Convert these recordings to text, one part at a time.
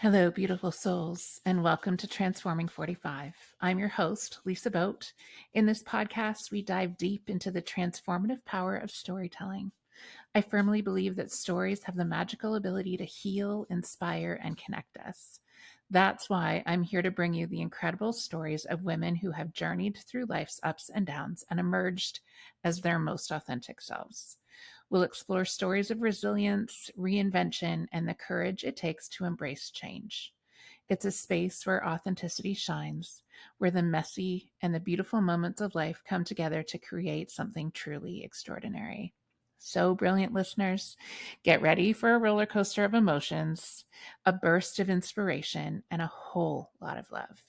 Hello, beautiful souls, and welcome to Transforming 45. I'm your host, Lisa Boat. In this podcast, we dive deep into the transformative power of storytelling. I firmly believe that stories have the magical ability to heal, inspire, and connect us. That's why I'm here to bring you the incredible stories of women who have journeyed through life's ups and downs and emerged as their most authentic selves. We'll explore stories of resilience, reinvention, and the courage it takes to embrace change. It's a space where authenticity shines, where the messy and the beautiful moments of life come together to create something truly extraordinary. So, brilliant listeners, get ready for a roller coaster of emotions, a burst of inspiration, and a whole lot of love.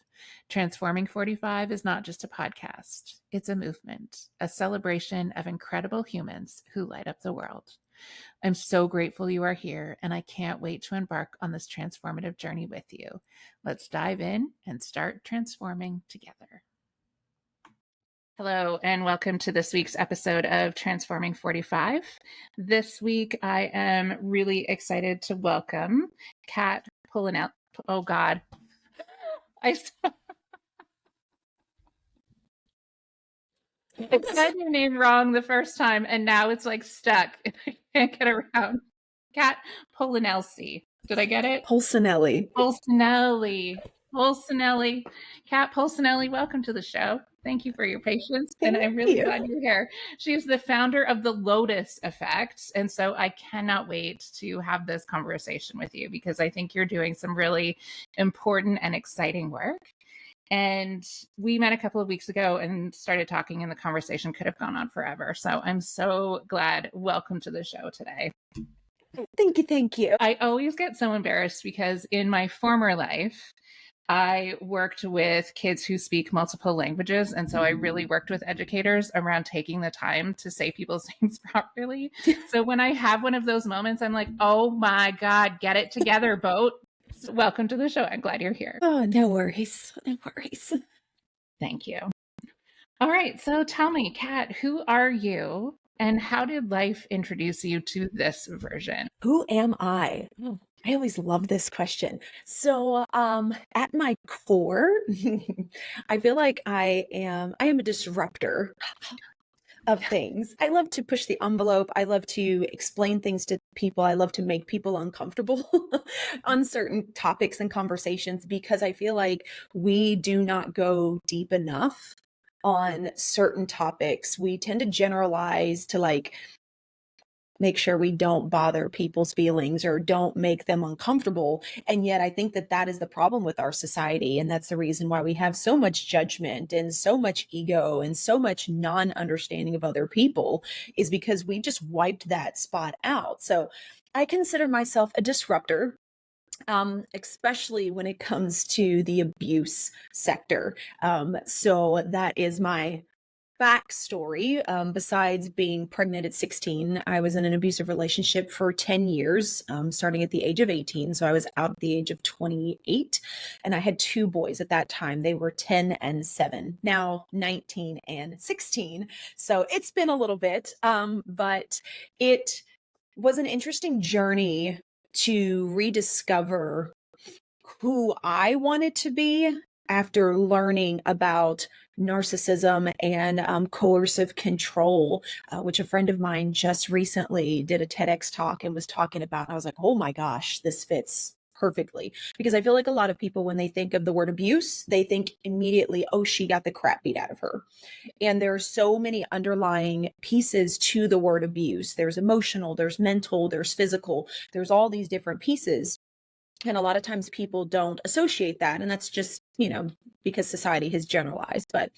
Transforming 45 is not just a podcast, it's a movement, a celebration of incredible humans who light up the world. I'm so grateful you are here, and I can't wait to embark on this transformative journey with you. Let's dive in and start transforming together. Hello, and welcome to this week's episode of Transforming 45. This week, I am really excited to welcome Kat Polsinelli. Oh, God. I said your name wrong the first time, and now it's like stuck. I can't get around. Kat Polsinelli. Did I get it? Polsinelli. Polsinelli. Kat Polsinelli, welcome to the show. Thank you for your patience. And I'm really glad you're here. She's the founder of the Lotus Effect. And so I cannot wait to have this conversation with you because I think you're doing some really important and exciting work. And we met a couple of weeks ago and started talking, and the conversation could have gone on forever. So I'm so glad. Welcome to the show today. Thank you. I always get so embarrassed because in my former life, I worked with kids who speak multiple languages. And so I really worked with educators around taking the time to say people's names properly. So when I have one of those moments, I'm like, oh my God, get it together, Boat. So welcome to the show. I'm glad you're here. Oh, no worries. No worries. Thank you. All right. So tell me, Kat, who are you? And how did life introduce you to this version? Who am I? Oh, I always love this question. So, at my core, I feel like I am a disruptor of things. I love to push the envelope. I love to explain things to people. I love to make people uncomfortable on certain topics and conversations because I feel like we do not go deep enough on certain topics. We tend to generalize to make sure we don't bother people's feelings or don't make them uncomfortable. And yet I think that that is the problem with our society. And that's the reason why we have so much judgment and so much ego and so much non-understanding of other people is because we just wiped that spot out. So I consider myself a disruptor. Especially when it comes to the abuse sector. So that is my backstory. Besides being pregnant at 16, I was in an abusive relationship for 10 years, starting at the age of 18. So I was out at the age of 28, and I had two boys at that time. They were 10 and 7, now 19 and 16. So it's been a little bit, but it was an interesting journey to rediscover who I wanted to be after learning about narcissism and coercive control, which a friend of mine just recently did a TEDx talk and was talking about. I was like, oh my gosh, this fits perfectly. Because I feel like a lot of people, when they think of the word abuse, they think immediately, oh, she got the crap beat out of her. And there are so many underlying pieces to the word abuse. There's emotional, there's mental, there's physical, there's all these different pieces. And a lot of times people don't associate that. And that's just, because society has generalized. But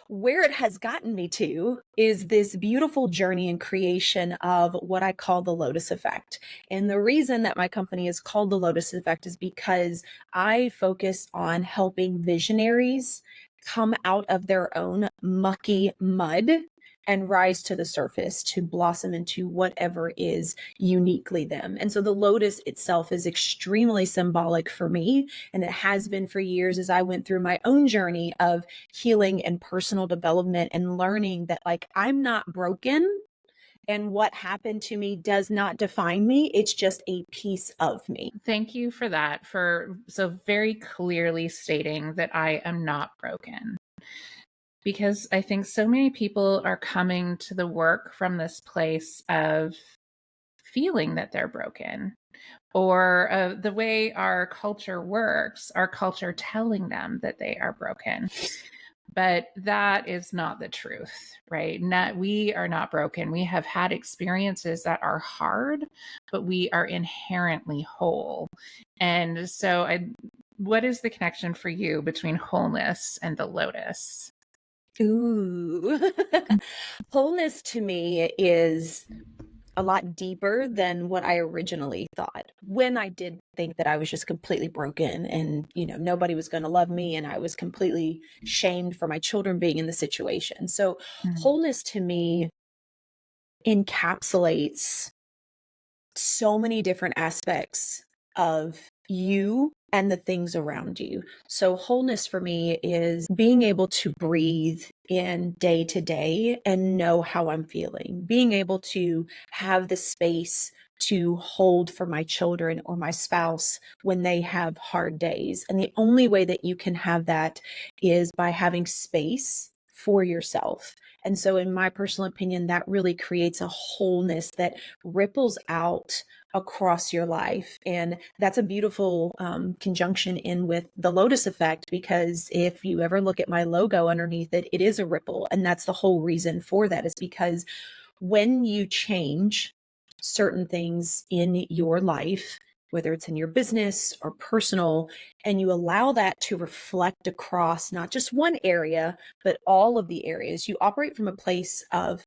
where it has gotten me to is this beautiful journey and creation of what I call the Lotus Effect. And the reason that my company is called the Lotus Effect is because I focus on helping visionaries come out of their own mucky mud and rise to the surface to blossom into whatever is uniquely them. And so the lotus itself is extremely symbolic for me. And it has been for years as I went through my own journey of healing and personal development and learning that I'm not broken and what happened to me does not define me. It's just a piece of me. Thank you for that, for so very clearly stating that I am not broken. Because I think so many people are coming to the work from this place of feeling that they're broken, or the way our culture works, our culture telling them that they are broken. But that is not the truth, right? We are not broken. We have had experiences that are hard, but we are inherently whole. And so, what is the connection for you between wholeness and the lotus? Ooh. Wholeness to me is a lot deeper than what I originally thought. When I did think that I was just completely broken and, nobody was going to love me and I was completely shamed for my children being in the situation. So, Mm. wholeness to me encapsulates so many different aspects of you and the things around you. So, wholeness for me is being able to breathe in day to day and know how I'm feeling, being able to have the space to hold for my children or my spouse when they have hard days. And the only way that you can have that is by having space for yourself. And so, in my personal opinion, that really creates a wholeness that ripples out across your life. And that's a beautiful conjunction in with the Lotus Effect, because if you ever look at my logo underneath it, it is a ripple. And that's the whole reason for that, is because when you change certain things in your life, whether it's in your business or personal, and you allow that to reflect across not just one area, but all of the areas, you operate from a place of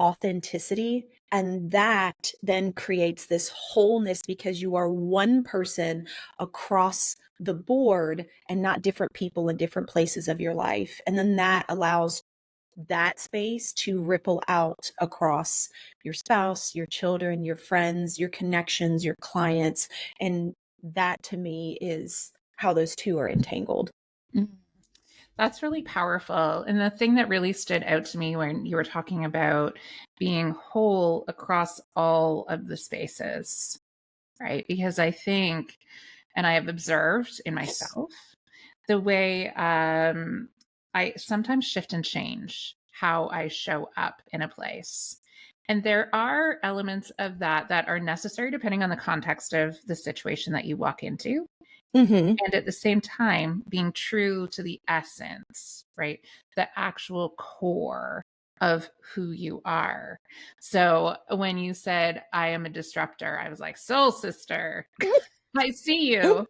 authenticity. And that then creates this wholeness because you are one person across the board and not different people in different places of your life. And then that allows that space to ripple out across your spouse, your children, your friends, your connections, your clients. And that to me is how those two are entangled. Mm. That's really powerful. And the thing that really stood out to me when you were talking about being whole across all of the spaces, right? Because I think, and I have observed in myself, the way I sometimes shift and change how I show up in a place. And there are elements of that that are necessary depending on the context of the situation that you walk into. Mm-hmm. And at the same time, being true to the essence, right? The actual core of who you are. So when you said, I am a disruptor, I was like, soul sister, I see you.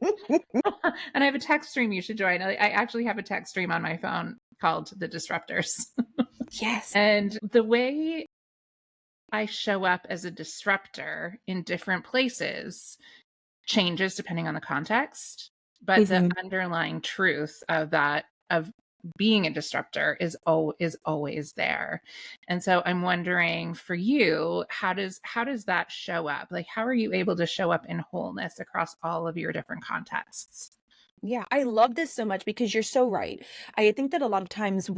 And I have a text stream you should join. I actually have a text stream on my phone called The Disruptors. Yes. And the way I show up as a disruptor in different places changes depending on the context, but the Mm-hmm. underlying truth of that, of being a disruptor, is always there. And so I'm wondering, for you, how does that show up? Like, how are you able to show up in wholeness across all of your different contexts? Yeah, I love this so much because you're so right. I think that a lot of times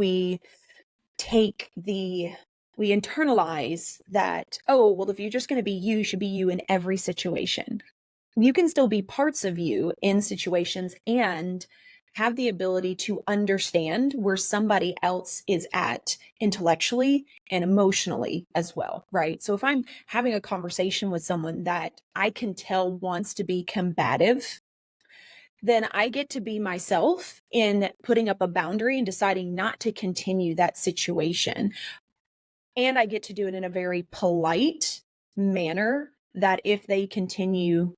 take the we internalize that, oh, well, if you're just going to be you should be you in every situation. You can still be parts of you in situations and have the ability to understand where somebody else is at intellectually and emotionally as well, right? So if I'm having a conversation with someone that I can tell wants to be combative, then I get to be myself in putting up a boundary and deciding not to continue that situation. And I get to do it in a very polite manner, that if they continue,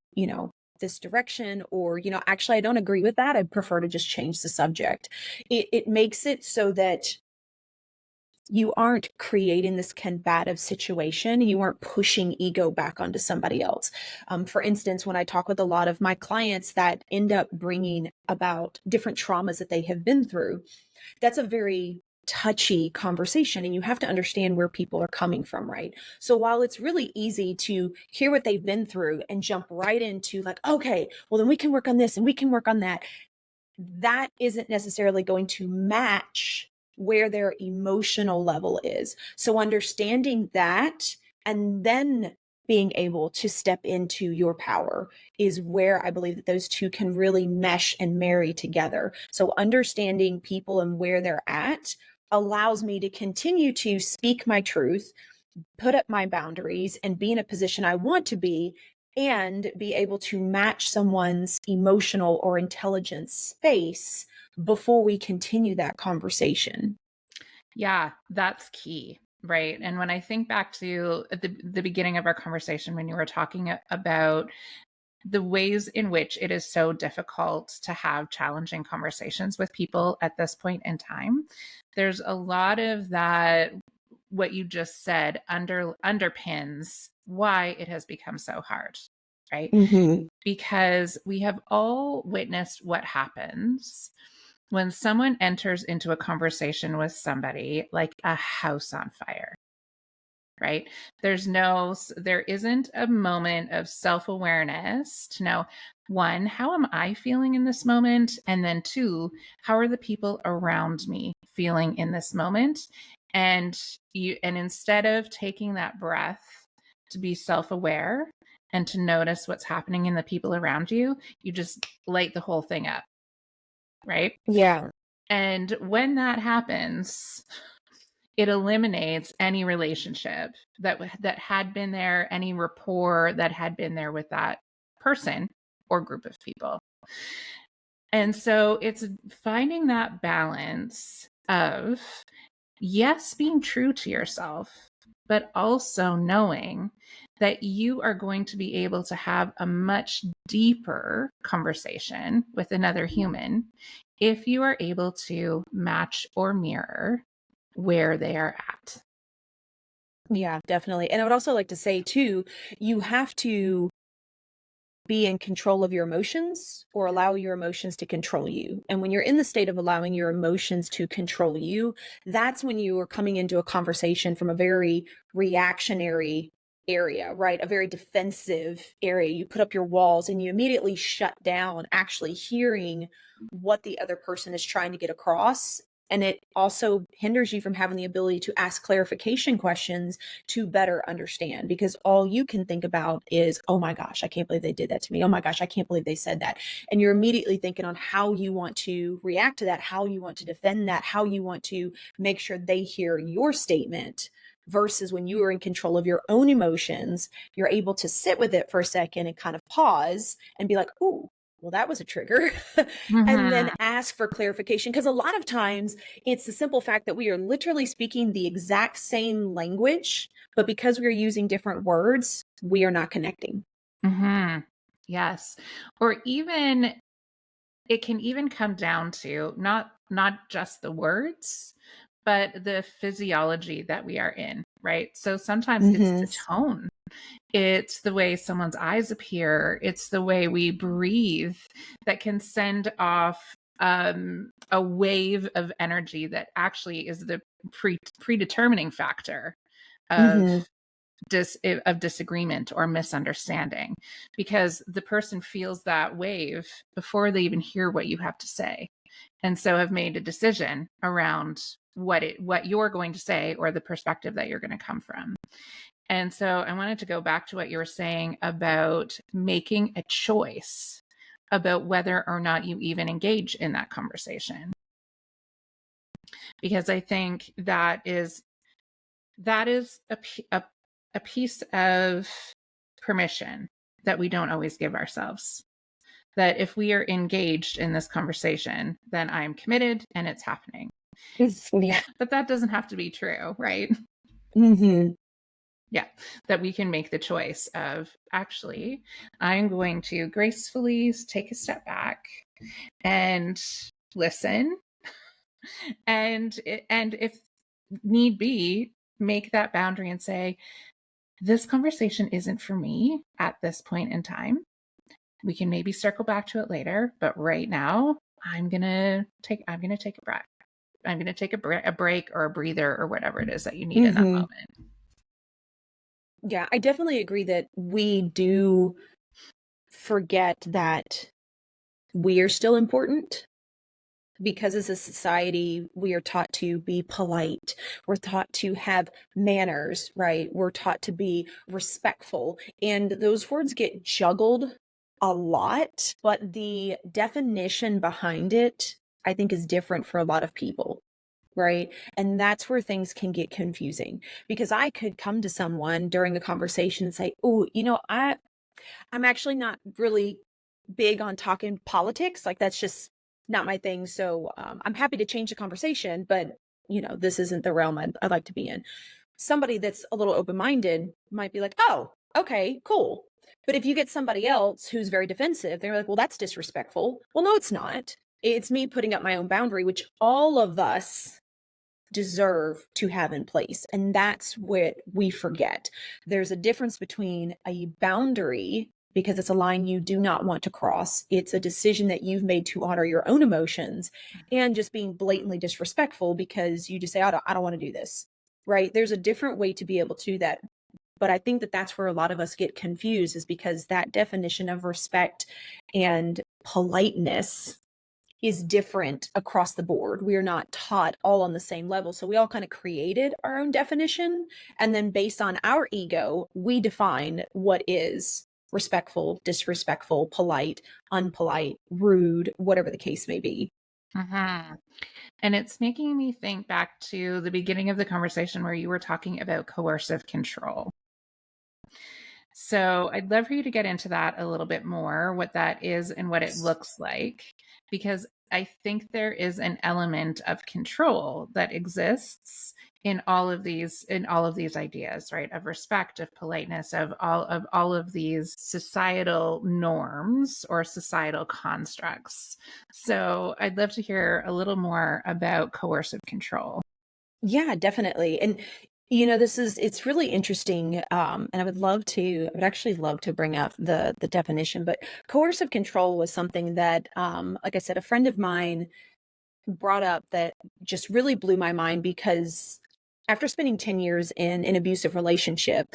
this direction, or, actually, I don't agree with that, I'd prefer to just change the subject. It makes it so that you aren't creating this combative situation. You aren't pushing ego back onto somebody else. For instance, when I talk with a lot of my clients that end up bringing about different traumas that they have been through, that's a very touchy conversation, and you have to understand where people are coming from, right? So while it's really easy to hear what they've been through and jump right into like, okay, well then we can work on this and we can work on that, that isn't necessarily going to match where their emotional level is. So understanding that and then being able to step into your power is where I believe that those two can really mesh and marry together. So understanding people and where they're at allows me to continue to speak my truth, put up my boundaries, and be in a position I want to be, and be able to match someone's emotional or intelligence space before we continue that conversation. Yeah, that's key, right? And when I think back to at the beginning of our conversation, when you were talking about the ways in which it is so difficult to have challenging conversations with people at this point in time, there's a lot of that, what you just said, underpins why it has become so hard, right? Mm-hmm. Because we have all witnessed what happens when someone enters into a conversation with somebody like a house on fire, right? There isn't a moment of self-awareness to know, one, how am I feeling in this moment? And then two, how are the people around me feeling in this moment? And instead of taking that breath to be self-aware and to notice what's happening in the people around you, you just light the whole thing up, right? Yeah. And when that happens, it eliminates any relationship that had been there, any rapport that had been there with that person or group of people. And so it's finding that balance of, yes, being true to yourself, but also knowing that you are going to be able to have a much deeper conversation with another human if you are able to match or mirror where they are at. Yeah, definitely. And I would also like to say too, you have to be in control of your emotions or allow your emotions to control you. And when you're in the state of allowing your emotions to control you, that's when you are coming into a conversation from a very reactionary area, right? A very defensive area. You put up your walls and you immediately shut down actually hearing what the other person is trying to get across. And it also hinders you from having the ability to ask clarification questions to better understand, because all you can think about is, oh my gosh, I can't believe they did that to me. Oh my gosh, I can't believe they said that. And you're immediately thinking on how you want to react to that, how you want to defend that, how you want to make sure they hear your statement. Versus when you are in control of your own emotions, you're able to sit with it for a second and kind of pause and be like, oh, well, that was a trigger. And then Mm-hmm. ask for clarification. Because a lot of times it's the simple fact that we are literally speaking the exact same language, but because we are using different words, we are not connecting. Mm-hmm. Yes. Or even it can even come down to not just the words, but the physiology that we are in, right? So sometimes it's Mm-hmm. the tone. It's the way someone's eyes appear. It's the way we breathe that can send off a wave of energy that actually is the predetermining factor of Mm-hmm. disagreement or misunderstanding, because the person feels that wave before they even hear what you have to say, and so have made a decision around what you're going to say or the perspective that you're going to come from. And so I wanted to go back to what you were saying about making a choice about whether or not you even engage in that conversation, because I think that is a piece of permission that we don't always give ourselves. That if we are engaged in this conversation, then I'm committed and it's happening. Yeah. But that doesn't have to be true, right? Mm-hmm. Yeah, that we can make the choice of, actually, I'm going to gracefully take a step back and listen, and if need be, make that boundary and say, this conversation isn't for me at this point in time. We can maybe circle back to it later, but right now I'm going to take a breath. I'm going to take a break or a breather or whatever it is that you need in that Mm-hmm. moment. Yeah, I definitely agree that we do forget that we are still important. because as a society, we are taught to be polite. We're taught to have manners, right? We're taught to be respectful. And those words get juggled a lot, but the definition behind it, I think, is different for a lot of people. Right. And that's where things can get confusing because I could come to someone during a conversation and say, oh, I'm actually not really big on talking politics. Like that's just not my thing. So I'm happy to change the conversation, but this isn't the realm I'd like to be in. Somebody that's a little open-minded might be like, oh, okay, cool. But if you get somebody else who's very defensive, they're like, well, that's disrespectful. Well, no, it's not. It's me putting up my own boundary, which all of us deserve to have in place. And that's what we forget. There's a difference between a boundary, because it's a line you do not want to cross. It's a decision that you've made to honor your own emotions, and just being blatantly disrespectful because you just say, I don't want to do this. Right. There's a different way to be able to do that. But I think that that's where a lot of us get confused, is because that definition of respect and politeness is different across the board. We are not taught all on the same level. So we all kind of created our own definition. And then based on our ego, we define what is respectful, disrespectful, polite, unpolite, rude, whatever the case may be. Mm-hmm. And it's making me think back to the beginning of the conversation where you were talking about coercive control. So I'd love for you to get into that a little bit more, what that is and what it looks like, because I think there is an element of control that exists in all of these ideas, right? Of respect, of politeness, of all of these societal norms or societal constructs. So I'd love to hear a little more about coercive control. Yeah, definitely. And it's really interesting. And I would actually love to bring up the definition, but coercive control was something that, like I said, a friend of mine brought up that just really blew my mind, because after spending 10 years in an abusive relationship,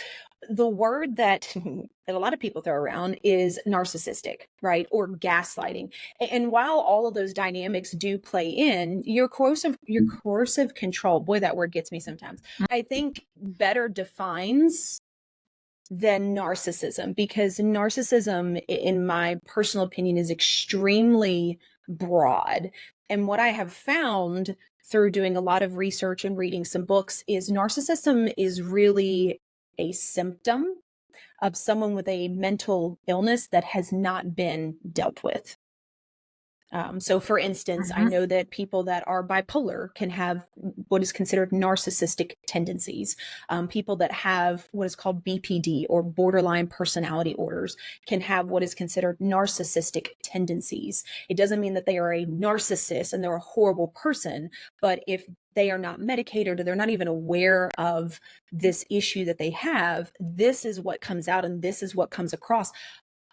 the word that that a lot of people throw around is narcissistic, right? Or gaslighting. And while all of those dynamics do play in, your coercive control, boy, that word gets me sometimes, I think better defines than narcissism, because narcissism, in my personal opinion, is extremely broad. And what I have found through doing a lot of research and reading some books is narcissism is really a symptom of someone with a mental illness that has not been dealt with. So, for instance, I Mhm. know that people that are bipolar can have what is considered narcissistic tendencies. People that have what is called BPD, or borderline personality orders, can have what is considered narcissistic tendencies. It doesn't mean that they are a narcissist and they're a horrible person, but if they are not medicated, or they're not even aware of this issue that they have, this is what comes out and this is what comes across.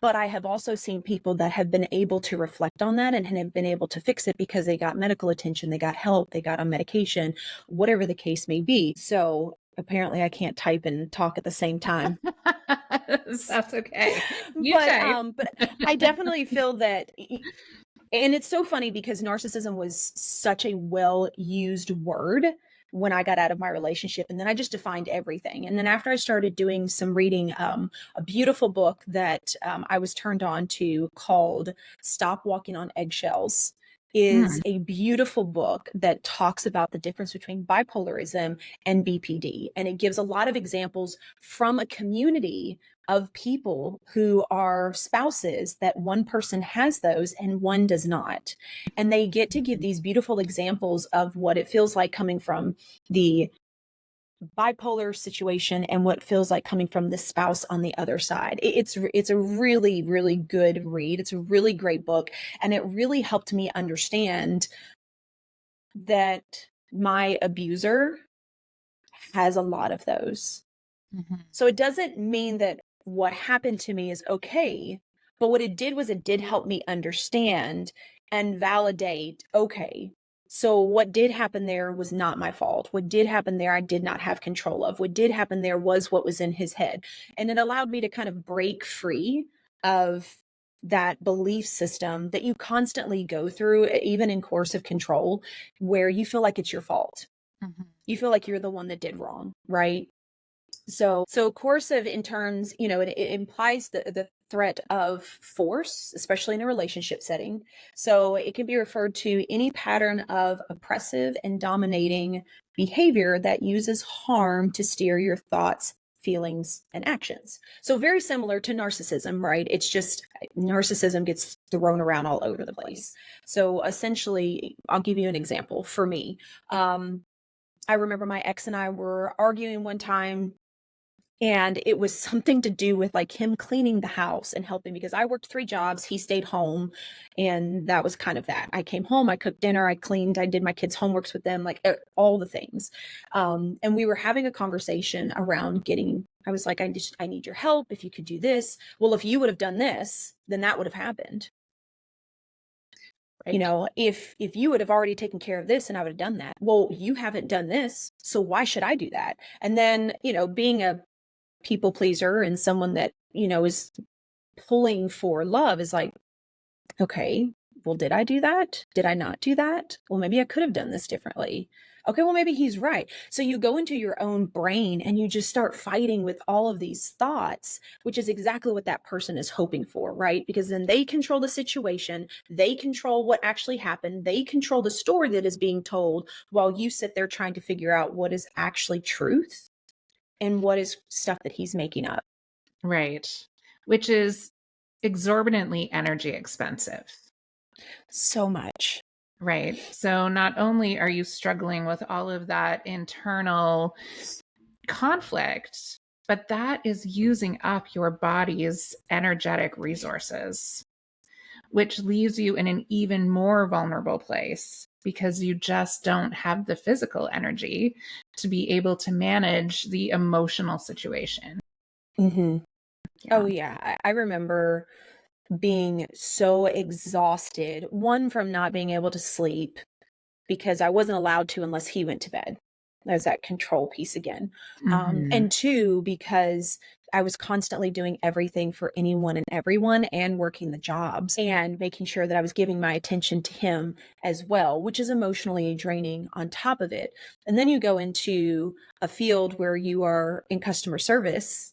But I have also seen people that have been able to reflect on that and have been able to fix it because they got medical attention, they got help, they got on medication, whatever the case may be. So apparently I can't type and talk at the same time. That's okay. You But type. I definitely feel that, and it's so funny because narcissism was such a well used word when I got out of my relationship. And then I just defined everything. And then after I started doing some reading, a beautiful book that I was turned on to, called Stop Walking on Eggshells, is Mm. a beautiful book that talks about the difference between bipolarism and BPD. And it gives a lot of examples from a community of people who are spouses, that one person has those and one does not. And they get to give these beautiful examples of what it feels like coming from the bipolar situation and what it feels like coming from the spouse on the other side. It's a really, really good read. It's a really great book. And it really helped me understand that my abuser has a lot of those. Mhm. So it doesn't mean that what happened to me is okay, but what it did was it did help me understand and validate, okay, so what did happen there was not my fault. What did happen there, I did not have control of. What did happen there was what was in his head. And it allowed me to kind of break free of that belief system that you constantly go through, even in coercive control, where you feel like it's your fault. Mhm. You feel like you're the one that did wrong, right? So coercive in terms, it implies the threat of force, especially in a relationship setting. So it can be referred to any pattern of oppressive and dominating behavior that uses harm to steer your thoughts, feelings, and actions. So very similar to narcissism, right? It's just narcissism gets thrown around all over the place. So essentially, I'll give you an example for me. I remember my ex and I were arguing one time, and it was something to do with like him cleaning the house and helping, because I worked 3 jobs, he stayed home, and that was kind of that. I came home, I cooked dinner, I cleaned, I did my kids' homeworks with them, like all the things. And we were having a conversation around I was like, I need your help. If you could do this. Well, if you would have done this, then that would have happened. Right. If you would have already taken care of this and I would have done that. Well, you haven't done this, so why should I do that? And then, being a people pleaser and someone that, is pulling for love is like, okay, well, did I do that? Did I not do that? Well, maybe I could have done this differently. Okay, well, maybe he's right. So you go into your own brain and you just start fighting with all of these thoughts, which is exactly what that person is hoping for, right? Because then they control the situation, they control what actually happened, they control the story that is being told, while you sit there trying to figure out what is actually truth and what is stuff that he's making up. Right. Which is exorbitantly energy expensive. So much. Right. So not only are you struggling with all of that internal conflict, but that is using up your body's energetic resources, which leaves you in an even more vulnerable place because you just don't have the physical energy to be able to manage the emotional situation. Mm-hmm. Yeah. Oh, yeah. I remember being so exhausted, one, from not being able to sleep because I wasn't allowed to unless he went to bed. There's that control piece again. Mhm. And two, because I was constantly doing everything for anyone and everyone and working the jobs and making sure that I was giving my attention to him as well, which is emotionally draining on top of it. And then you go into a field where you are in customer service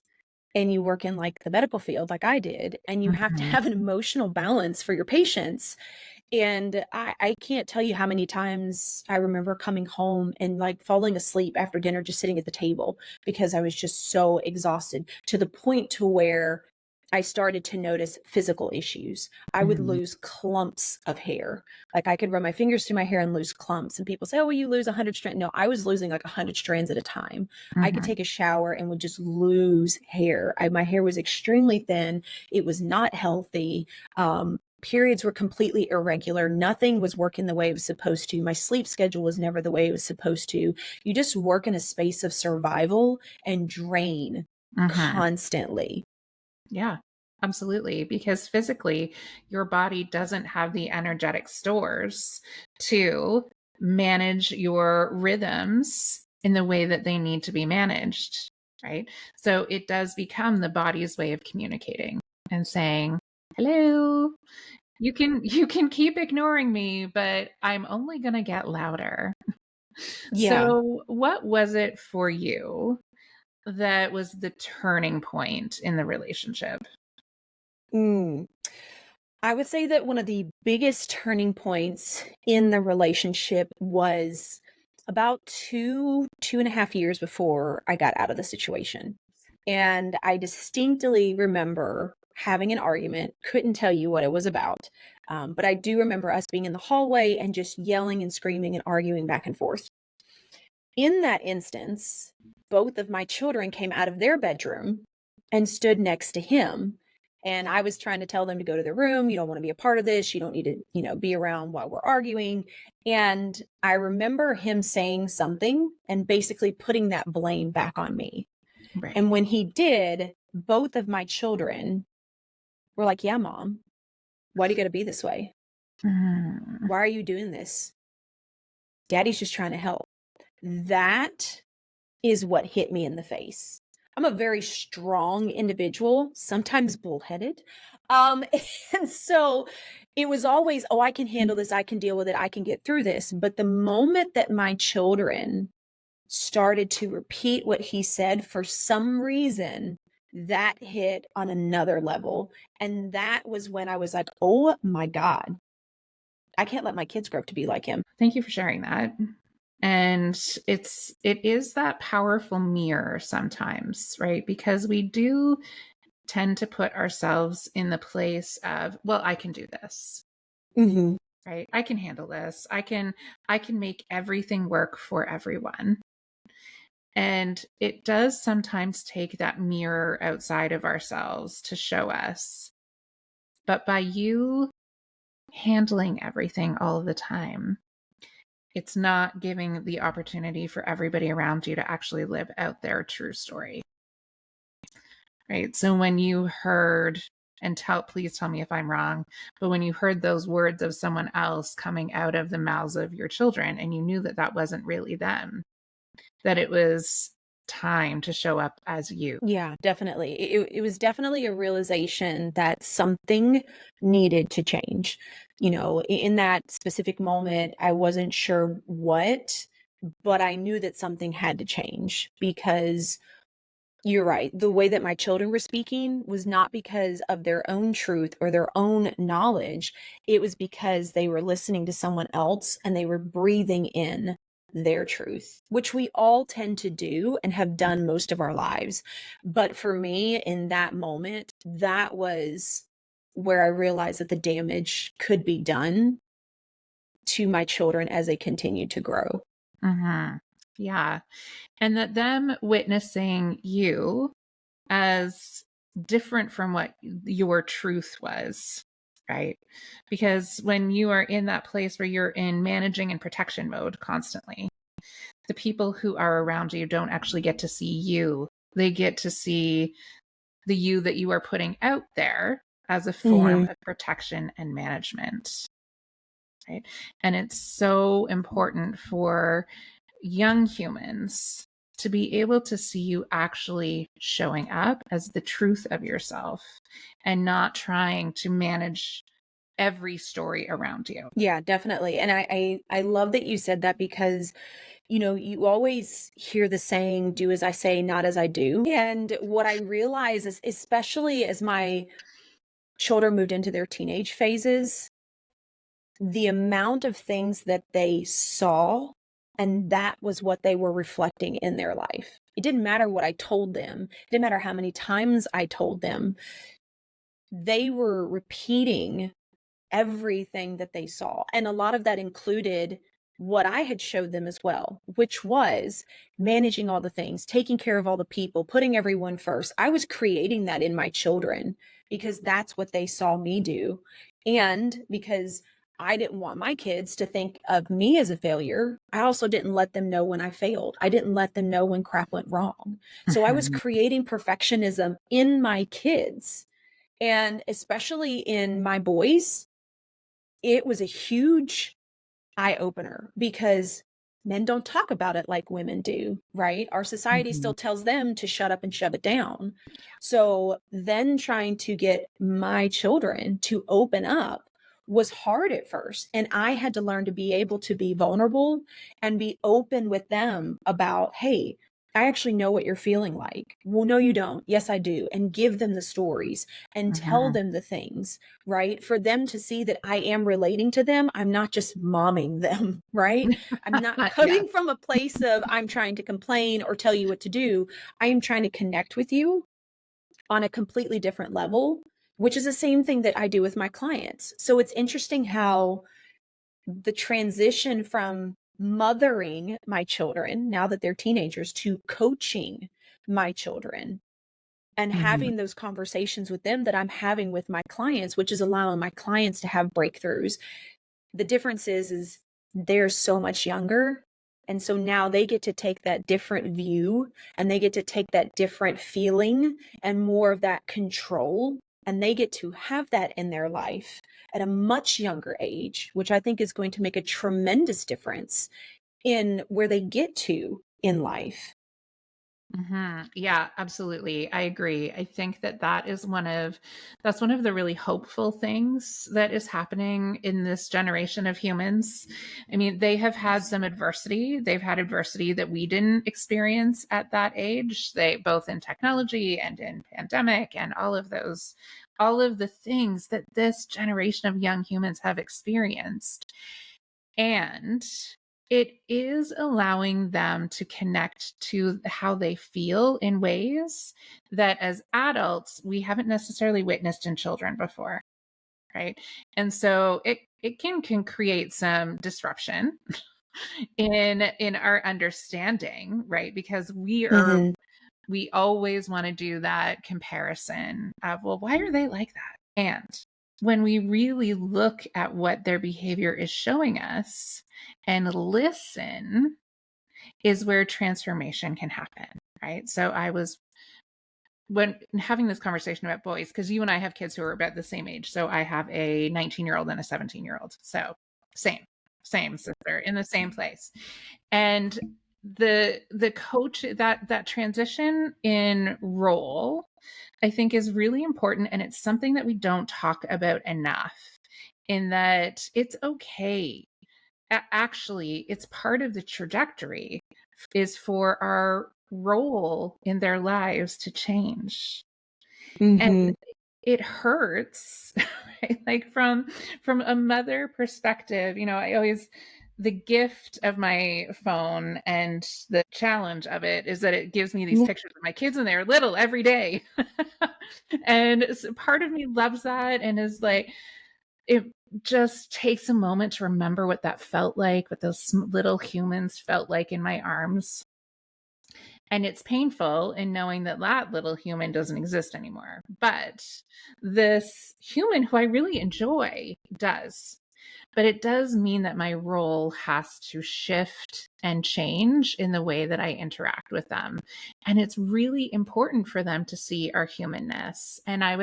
and you work in like the medical field, like I did, and you have to Mhm. have an emotional balance for your patients. And I can't tell you how many times I remember coming home and like falling asleep after dinner, just sitting at the table because I was just so exhausted, to the point to where I started to notice physical issues. I would Mhm. lose clumps of hair. Like I could run my fingers through my hair and lose clumps. And people say, oh, well, you lose 100 strands. No, I was losing like 100 strands at a time. I could Mhm. take a shower and would just lose hair. My hair was extremely thin. It was not healthy. Periods were completely irregular. Nothing was working the way it was supposed to. My sleep schedule was never the way it was supposed to. You just work in a space of survival and drain Mhm. constantly. Yeah, absolutely. Because physically, your body doesn't have the energetic stores to manage your rhythms in the way that they need to be managed, right? So it does become the body's way of communicating and saying, "Hello, you can keep ignoring me, but I'm only going to get louder." Yeah. So, what was it for you that was the turning point in the relationship? Mm. I would say that one of the biggest turning points in the relationship was about 2.5 years before I got out of the situation. And I distinctly remember having an argument, couldn't tell you what it was about. But I do remember us being in the hallway and just yelling and screaming and arguing back and forth. In that instance, both of my children came out of their bedroom and stood next to him. And I was trying to tell them to go to their room. You don't want to be a part of this. You don't need to, be around while we're arguing. And I remember him saying something and basically putting that blame back on me. Right. And when he did, both of my children were like, yeah, mom, why do you got to be this way? Mm. Why are you doing this? Daddy's just trying to help. That is what hit me in the face. I'm a very strong individual, sometimes bullheaded. And so it was always, oh, I can handle this, I can deal with it, I can get through this. But the moment that my children started to repeat what he said, for some reason, that hit on another level. And that was when I was like, oh my God, I can't let my kids grow up to be like him. Thank you for sharing that. And it is that powerful mirror sometimes, right? Because we do tend to put ourselves in the place of, well, I can do this. Mm-hmm. Right? I can handle this. I can make everything work for everyone. And it does sometimes take that mirror outside of ourselves to show us. But by you handling everything all of the time, it's not giving the opportunity for everybody around you to actually live out their true story. Right? So when you heard, and please tell me if I'm wrong, but when you heard those words of someone else coming out of the mouths of your children and you knew that that wasn't really them, that it was time to show up as you. Yeah, definitely. It was definitely a realization that something needed to change. In that specific moment, I wasn't sure what, but I knew that something had to change because you're right. The way that my children were speaking was not because of their own truth or their own knowledge. It was because they were listening to someone else and they were breathing in their truth, which we all tend to do and have done most of our lives. But for me, in that moment, that was where I realized that the damage could be done to my children as they continued to grow. Mm-hmm. Yeah. And that them witnessing you as different from what your truth was, right? Because when you are in that place where you're in managing and protection mode constantly, the people who are around you don't actually get to see you. They get to see the you that you are putting out there as a form Mm-hmm. of protection and management, right? And it's so important for young humans to be able to see you actually showing up as the truth of yourself and not trying to manage every story around you. Yeah, definitely. And I love that you said that because you always hear the saying, do as I say, not as I do. And what I realize is, especially as my children moved into their teenage phases, the amount of things that they saw, and that was what they were reflecting in their life. It didn't matter what I told them, it didn't matter how many times I told them, they were repeating everything that they saw. And a lot of that included what I had showed them as well, which was managing all the things, taking care of all the people, putting everyone first. I was creating that in my children because that's what they saw me do. And because I didn't want my kids to think of me as a failure, I also didn't let them know when I failed. I didn't let them know when crap went wrong. So I was Mhm. creating perfectionism in my kids. And especially in my boys, it was a huge eye opener because men don't talk about it like women do, right? Our society Mhm. still tells them to shut up and shove it down. So then trying to get my children to open up was hard at first. And I had to learn to be able to be vulnerable and be open with them about, hey, I actually know what you're feeling like. Well, no, you don't. Yes, I do. And give them the stories and tell Mhm. them the things, right? For them to see that I am relating to them. I'm not just momming them, right? I'm not Yes. coming from a place of I'm trying to complain or tell you what to do. I am trying to connect with you on a completely different level, which is the same thing that I do with my clients. So it's interesting how the transition from mothering my children, now that they're teenagers, to coaching my children and Mhm. having those conversations with them that I'm having with my clients, which is allowing my clients to have breakthroughs. The difference is they're so much younger. And so now they get to take that different view and they get to take that different feeling and more of that control. And they get to have that in their life at a much younger age, which I think is going to make a tremendous difference in where they get to in life. Yeah, absolutely. I agree. I think that that's one of the really hopeful things that is happening in this generation of humans. I mean, they have had some adversity. They've had adversity that we didn't experience at that age. They both in technology and in pandemic and all of the things that this generation of young humans have experienced. And it is allowing them to connect to how they feel in ways that as adults, we haven't necessarily witnessed in children before. Right. And so it can create some disruption in our understanding, right? Because Hmm. we always want to do that comparison of, well, why are they like that? And when we really look at what their behavior is showing us and listen, is where transformation can happen, right? So I was when having this conversation about boys, because you and I have kids who are about the same age. So I have a 19-year-old and a 17-year-old. So same sister in the same place. And the coach, that transition in role, I think is really important. And it's something that we don't talk about enough, in that it's okay. Actually, it's part of the trajectory is for our role in their lives to change. And Hmm. it hurts, right? Like from a mother perspective, I always, the gift of my phone and the challenge of it is that it gives me these pictures of my kids when they're little every day. And part of me loves that and is like, it just takes a moment to remember what that felt like, what those little humans felt like in my arms. And it's painful in knowing that that little human doesn't exist anymore. But this human who I really enjoy does. But it does mean that my role has to shift and change in the way that I interact with them. And it's really important for them to see our humanness. And I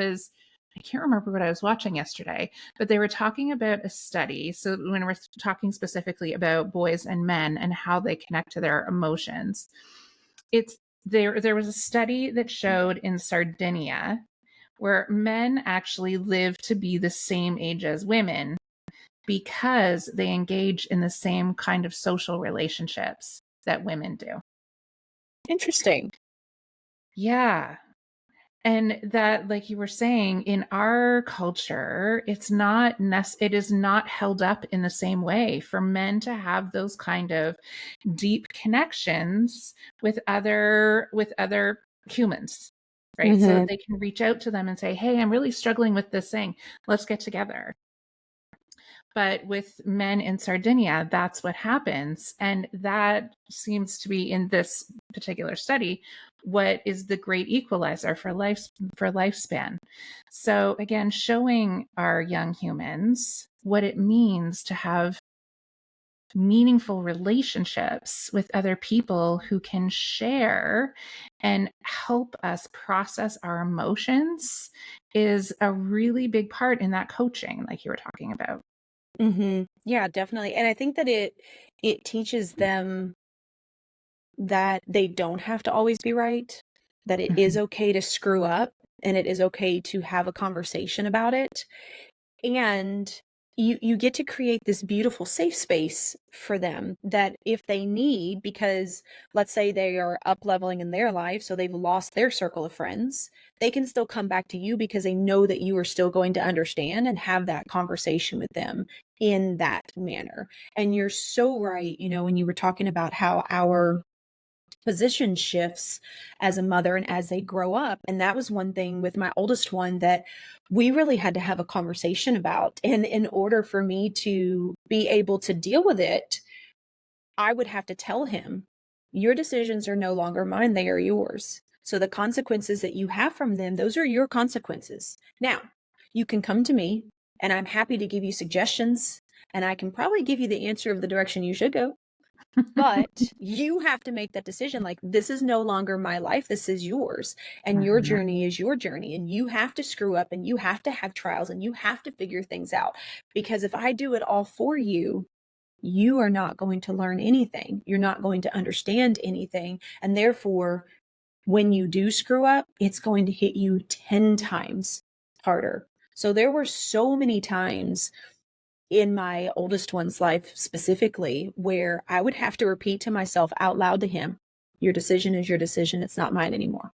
can't remember what I was watching yesterday, but they were talking about a study. So when we're talking specifically about boys and men and how they connect to their emotions, it's there was a study that showed in Sardinia where men actually live to be the same age as women because they engage in the same kind of social relationships that women do. Interesting. Yeah. And that, like you were saying, in our culture, it is not held up in the same way for men to have those kind of deep connections with other humans, right? So that Hmm. they can reach out to them and say, "Hey, I'm really struggling with this thing. Let's get together." But with men in Sardinia, that's what happens. And that seems to be, in this particular study, what is the great equalizer for lifespan. So again, showing our young humans what it means to have meaningful relationships with other people who can share and help us process our emotions is a really big part in that coaching, like you were talking about. Hmm. Yeah, definitely. And I think that it teaches them that they don't have to always be right, that it is Mhm. okay to screw up and it is okay to have a conversation about it. And you get to create this beautiful safe space for them that if they need, because let's say they are up leveling in their life, so they've lost their circle of friends, they can still come back to you because they know that you are still going to understand and have that conversation with them in that manner. And you're so right, when you were talking about how our position shifts as a mother and as they grow up. And that was one thing with my oldest one that we really had to have a conversation about. And in order for me to be able to deal with it, I would have to tell him, your decisions are no longer mine, they are yours. So the consequences that you have from them, those are your consequences. Now, you can come to me and I'm happy to give you suggestions and I can probably give you the answer of the direction you should go. But you have to make that decision, like, this is no longer my life, this is yours, and your Mhm. journey is your journey, and you have to screw up, and you have to have trials, and you have to figure things out, because if I do it all for you, you are not going to learn anything. You're not going to understand anything, and therefore when you do screw up, it's going to hit you 10 times harder. So there were so many times in my oldest one's life specifically where I would have to repeat to myself out loud to him, your decision is your decision. It's not mine anymore.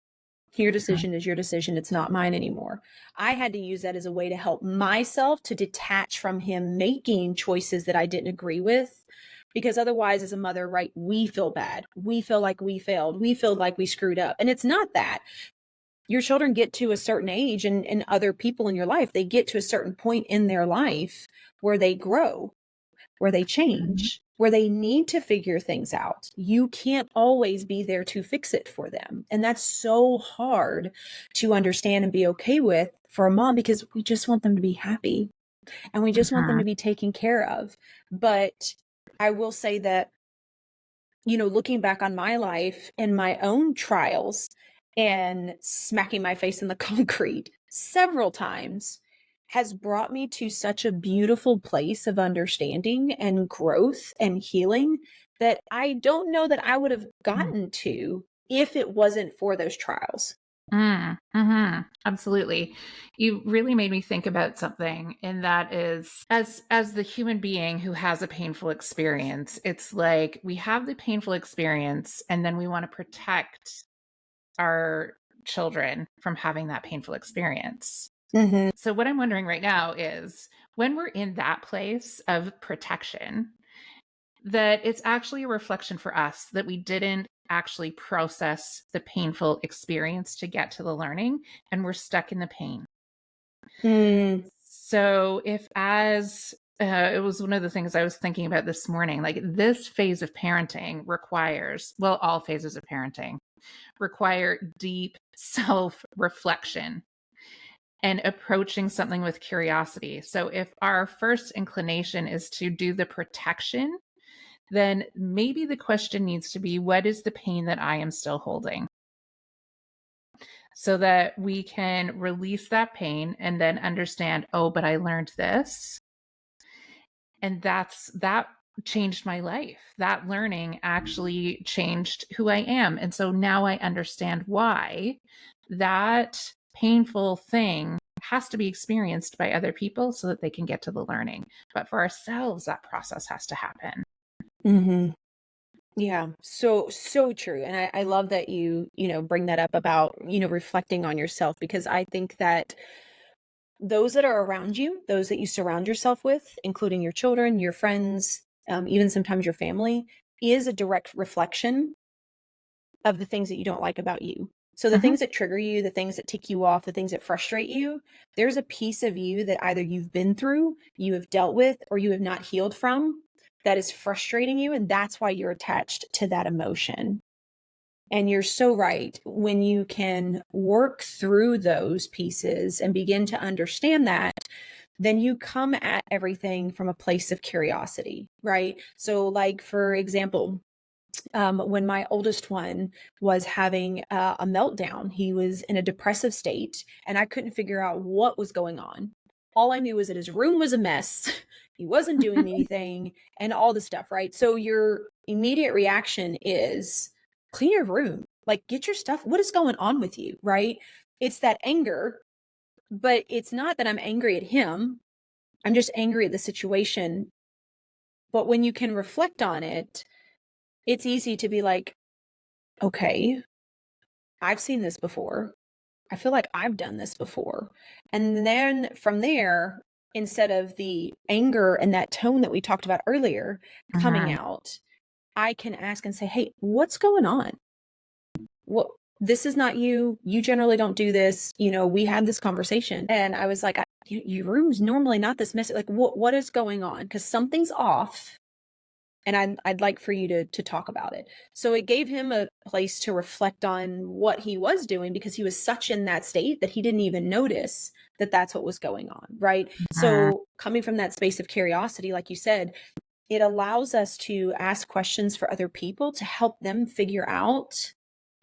Your decision is your decision. It's not mine anymore. I had to use that as a way to help myself to detach from him making choices that I didn't agree with. Because otherwise, as a mother, right, we feel bad. We feel like we failed. We feel like we screwed up. And it's not that. Your children get to a certain age, and other people in your life, they get to a certain point in their life where they grow, where they Mhm. change, where they need to figure things out. You can't always be there to fix it for them. And that's so hard to understand and be okay with for a mom, because we just want them to be happy and we just want them to Mhm. be taken care of. But I will say that, looking back on my life and my own trials and smacking my face in the concrete several times has brought me to such a beautiful place of understanding and growth and healing that I don't know that I would have gotten to if it wasn't for those trials. Absolutely. You really made me think about something, and that is, as the human being who has a painful experience, it's like we have the painful experience and then we want to protect our children from having that painful experience. Hmm. So what I'm wondering right now is, when we're in that place of protection, that it's actually a reflection for us that we didn't actually process the painful experience to get to the learning, and we're stuck in the pain. Mm. So if as it was one of the things I was thinking about this morning, like this phase of parenting requires, well, all phases of parenting require deep self reflection and approaching something with curiosity. So if our first inclination is to do the protection, then maybe the question needs to be, what is the pain that I am still holding? So that we can release that pain and then understand, oh, but I learned this. And that changed my life. That learning actually changed who I am. And so now I understand why that painful thing has to be experienced by other people so that they can get to the learning. But for ourselves, that process has to happen. Hmm. Yeah, so true. And I love that bring that up about, reflecting on yourself, because I think that those that are around you, those that you surround yourself with, including your children, your friends, even sometimes your family, is a direct reflection of the things that you don't like about you. So the Mhm. things that trigger you, the things that tick you off, the things that frustrate you, there's a piece of you that either you've been through, you have dealt with, or you have not healed from, that is frustrating you. And that's why you're attached to that emotion. And you're so right. When you can work through those pieces and begin to understand that, then you come at everything from a place of curiosity, right? So, like, for example, when my oldest one was having a meltdown, he was in a depressive state, and I couldn't figure out what was going on. All I knew was that his room was a mess. He wasn't doing anything, and all the stuff, right? So your immediate reaction is clean your room, like get your stuff. What is going on with you, right? It's that anger, but it's not that I'm angry at him. I'm just angry at the situation. But when you can reflect on it, it's easy to be like, okay, I've seen this before. I feel like I've done this before. And then from there, instead of the anger and that tone that we talked about earlier coming Mhm. out, I can ask and say, hey, what's going on? What, this is not you. You generally don't do this. We had this conversation and I was like, your room's normally not this messy. Like, what is going on? Because something's off, and I'd like for you to talk about it. So it gave him a place to reflect on what he was doing, because he was such in that state that he didn't even notice that that's what was going on, right? Mhm. So coming from that space of curiosity, like you said, it allows us to ask questions for other people to help them figure out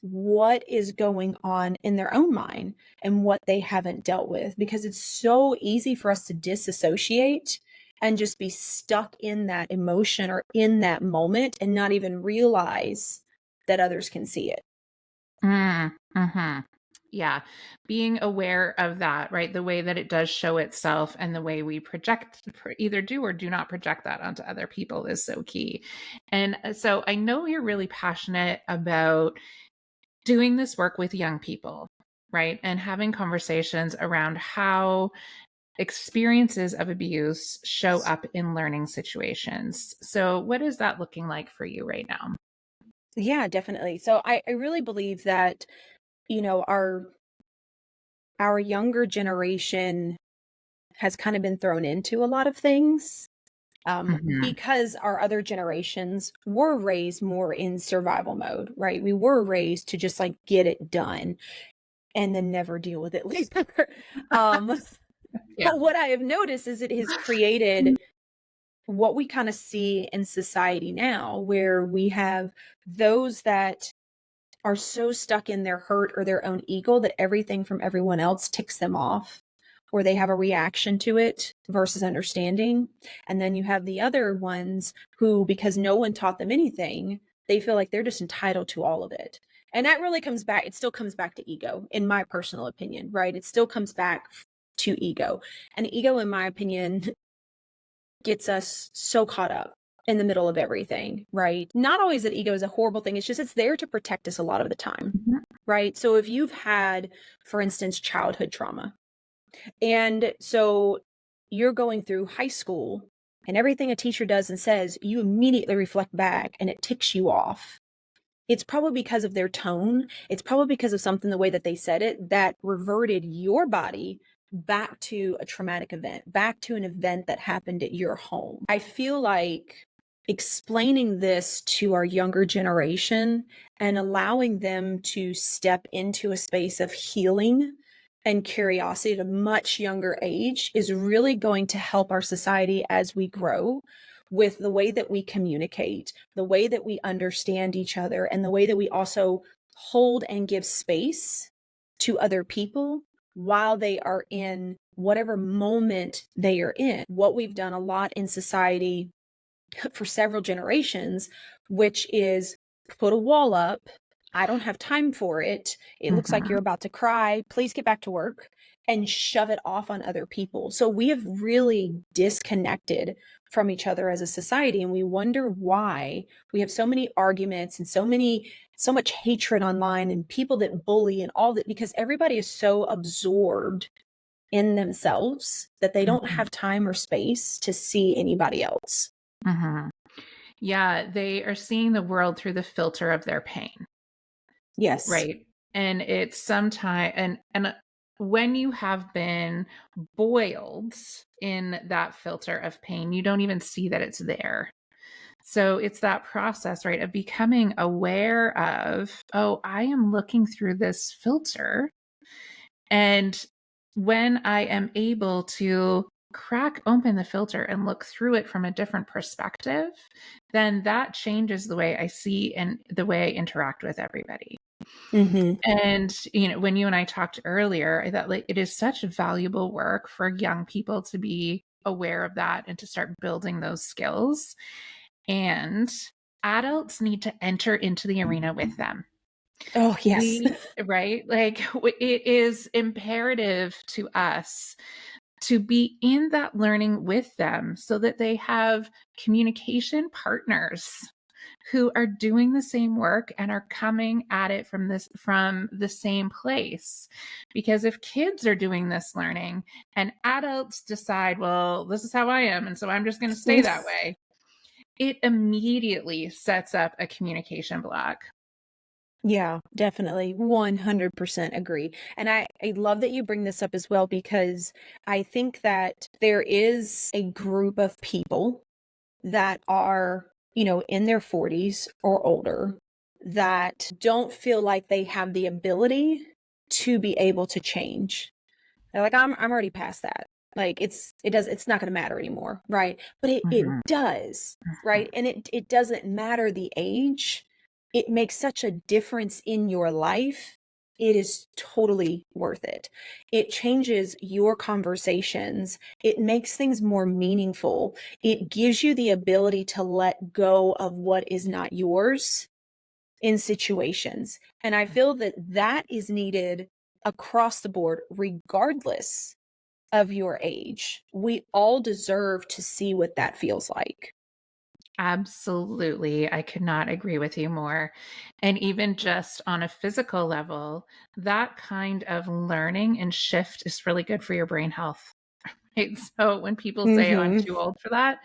what is going on in their own mind and what they haven't dealt with, because it's so easy for us to disassociate and just be stuck in that emotion or in that moment and not even realize that others can see it. Mm-hmm. Yeah. Being aware of that, right? The way that it does show itself and the way we either do or do not project that onto other people is so key. And so I know you're really passionate about doing this work with young people, right? And having conversations around how experiences of abuse show up in learning situations. So, what is that looking like for you right now? Yeah, definitely. So I really believe that, you know, our younger generation has kind of been thrown into a lot of things, Hmm. because our other generations were raised more in survival mode, right? We were raised to just like get it done and then never deal with it later. um, Yeah. but what I have noticed is it has created what we kind of see in society now, where we have those that are so stuck in their hurt or their own ego that everything from everyone else ticks them off, or they have a reaction to it versus understanding. And then you have the other ones who, because no one taught them anything, they feel like they're just entitled to all of it. And that really comes back, it still comes back to ego, in my personal opinion, right? It still comes back to ego. And ego, in my opinion, gets us so caught up in the middle of everything, right? Not always that ego is a horrible thing. It's just it's there to protect us a lot of the time, Mhm. right? So if you've had, for instance, childhood trauma, and so you're going through high school and everything a teacher does and says, you immediately reflect back and it ticks you off. It's probably because of their tone. It's probably because of something, the way that they said it, that reverted your body back to a traumatic event, back to an event that happened at your home. I feel like explaining this to our younger generation and allowing them to step into a space of healing and curiosity at a much younger age is really going to help our society as we grow, with the way that we communicate, the way that we understand each other, and the way that we also hold and give space to other people while they are in whatever moment they are in. What we've done a lot in society for several generations, which is put a wall up. I don't have time for it. It looks like Mhm. you're about to cry. Please get back to work, and shove it off on other people. So we have really disconnected from each other as a society. And we wonder why we have so many arguments and so much hatred online and people that bully and all that, because everybody is so absorbed in themselves that they don't Mhm. have time or space to see anybody else. Mhm. Yeah, they are seeing the world through the filter of their pain, Yes. right? And it's sometimes and when you have been boiled in that filter of pain, you don't even see that it's there. So it's that process, right, of becoming aware of, oh, I am looking through this filter. And when I am able to crack open the filter and look through it from a different perspective, then that changes the way I see and the way I interact with everybody. Mhm. And when you and I talked earlier, I thought like it is such valuable work for young people to be aware of that and to start building those skills. And adults need to enter into the arena with them. Oh, yes. We right? Like it is imperative to us to be in that learning with them so that they have communication partners who are doing the same work and are coming at it from the same place. Because if kids are doing this learning and adults decide, well, this is how I am and so I'm just going to stay that way, it immediately sets up a communication block. Yeah, definitely. 100% agree. And I love that you bring this up as well, because I think that there is a group of people that are, in their 40s or older, that don't feel like they have the ability to be able to change. They're like, I'm already past that. Like it's not gonna matter anymore, right? But it Mhm. does, right? And it doesn't matter the age. It makes such a difference in your life. It is totally worth it. It changes your conversations. It makes things more meaningful. It gives you the ability to let go of what is not yours in situations. And I feel that that is needed across the board, regardless of your age. We all deserve to see what that feels like. Absolutely. I could not agree with you more. And even just on a physical level, that kind of learning and shift is really good for your brain health. Right? So when people say, "Oh, I'm Mhm. too old for that,"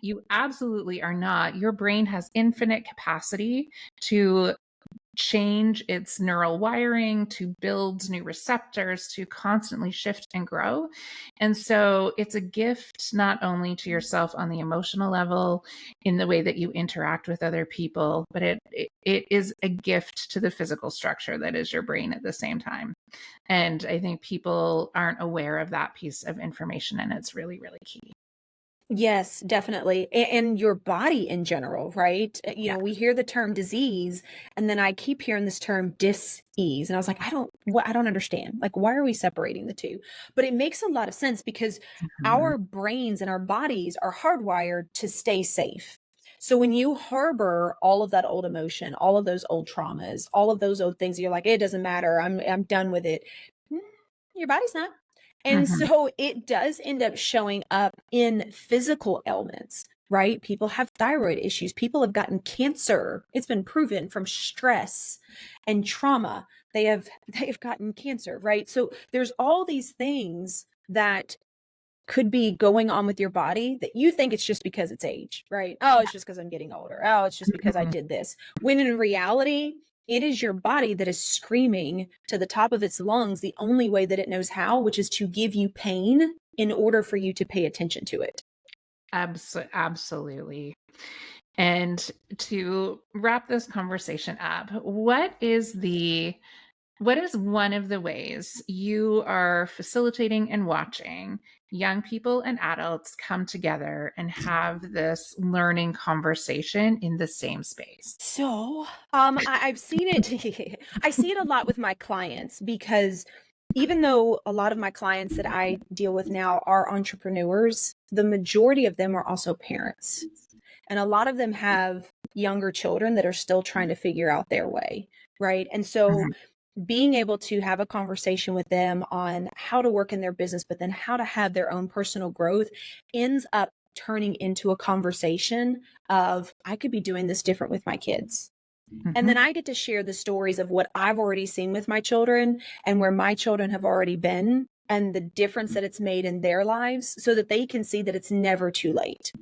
you absolutely are not. Your brain has infinite capacity to change its neural wiring, to build new receptors, to constantly shift and grow. And so it's a gift not only to yourself on the emotional level in the way that you interact with other people, but it is a gift to the physical structure that is your brain at the same time. And I think people aren't aware of that piece of information, and it's really, really key. Yes, definitely. And your body in general, right? Yeah. We hear the term disease, and then I keep hearing this term dis-ease. And I was like, I don't understand. Like, why are we separating the two? But it makes a lot of sense because Mhm. our brains and our bodies are hardwired to stay safe. So when you harbor all of that old emotion, all of those old traumas, all of those old things, you're like, it doesn't matter. I'm done with it. Mm, Your body's not. And Mhm. so it does end up showing up in physical ailments, right? People have thyroid issues. People have gotten cancer. It's been proven from stress and trauma. They have gotten cancer, right? So there's all these things that could be going on with your body that you think it's just because it's age, right? Oh, it's just because I'm getting older. Oh, it's just because I Mhm. did this. When in reality, it is your body that is screaming to the top of its lungs the only way that it knows how, which is to give you pain in order for you to pay attention to it. Absolutely. And to wrap this conversation up, what is one of the ways you are facilitating and watching young people and adults come together and have this learning conversation in the same space? So, I've seen it. I see it a lot with my clients because even though a lot of my clients that I deal with now are entrepreneurs, the majority of them are also parents. And a lot of them have younger children that are still trying to figure out their way. Right. And so Mhm. being able to have a conversation with them on how to work in their business, but then how to have their own personal growth ends up turning into a conversation of, I could be doing this different with my kids. And then Mhm. I get to share the stories of what I've already seen with my children and where my children have already been and the difference that it's made in their lives so that they can see that it's never too late,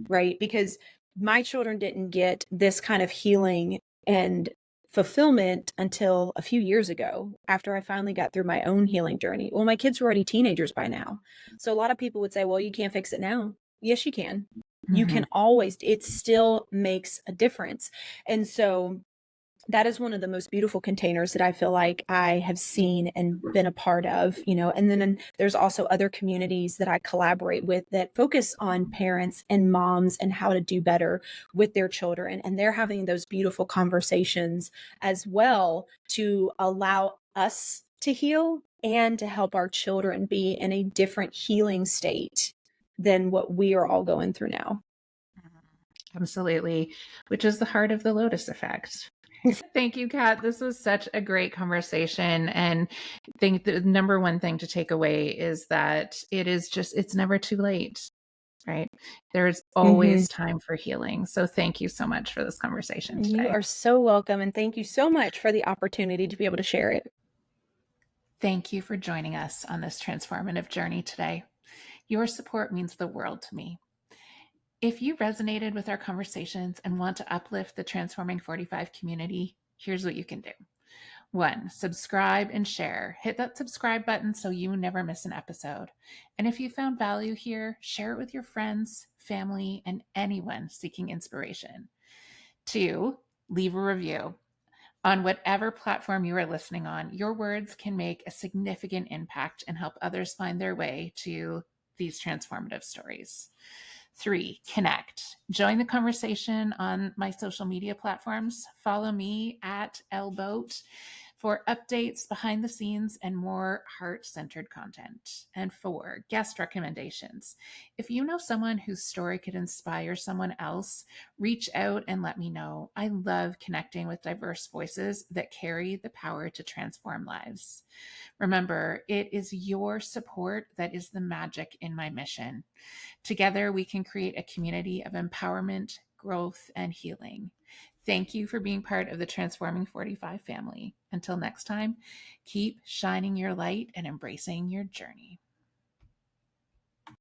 right? Because my children didn't get this kind of healing and fulfillment until a few years ago after I finally got through my own healing journey. Well, my kids were already teenagers by now. So a lot of people would say, well, you can't fix it now. Yes, you can. You Mhm. can always, it still makes a difference. And so that is one of the most beautiful containers that I feel like I have seen and been a part of, and then there's also other communities that I collaborate with that focus on parents and moms and how to do better with their children. And they're having those beautiful conversations as well to allow us to heal and to help our children be in a different healing state than what we are all going through now. Absolutely, which is the heart of the Lotus Effect. Thank you, Kat. This was such a great conversation. And I think the number one thing to take away is that it's never too late, right? There's Mhm. always time for healing. So thank you so much for this conversation You today. are so welcome, and thank you so much for the opportunity to be able to share it. Thank you for joining us on this transformative journey today. Your support means the world to me. If you resonated with our conversations and want to uplift the Transforming 45 community, here's what you can do. One, subscribe and share. Hit that subscribe button so you never miss an episode. And if you found value here, share it with your friends, family, and anyone seeking inspiration. Two, leave a review. On whatever platform you are listening on, your words can make a significant impact and help others find their way to these transformative stories. Three, connect. Join the conversation on my social media platforms. Follow me at lboat for updates, behind the scenes, and more heart centered content. And 4, guest recommendations. If you know someone whose story could inspire someone else, reach out and let me know. I love connecting with diverse voices that carry the power to transform lives. Remember, it is your support that is the magic in my mission. Together, we can create a community of empowerment, growth, and healing. Thank you for being part of the Transforming 45 family. Until next time, keep shining your light and embracing your journey.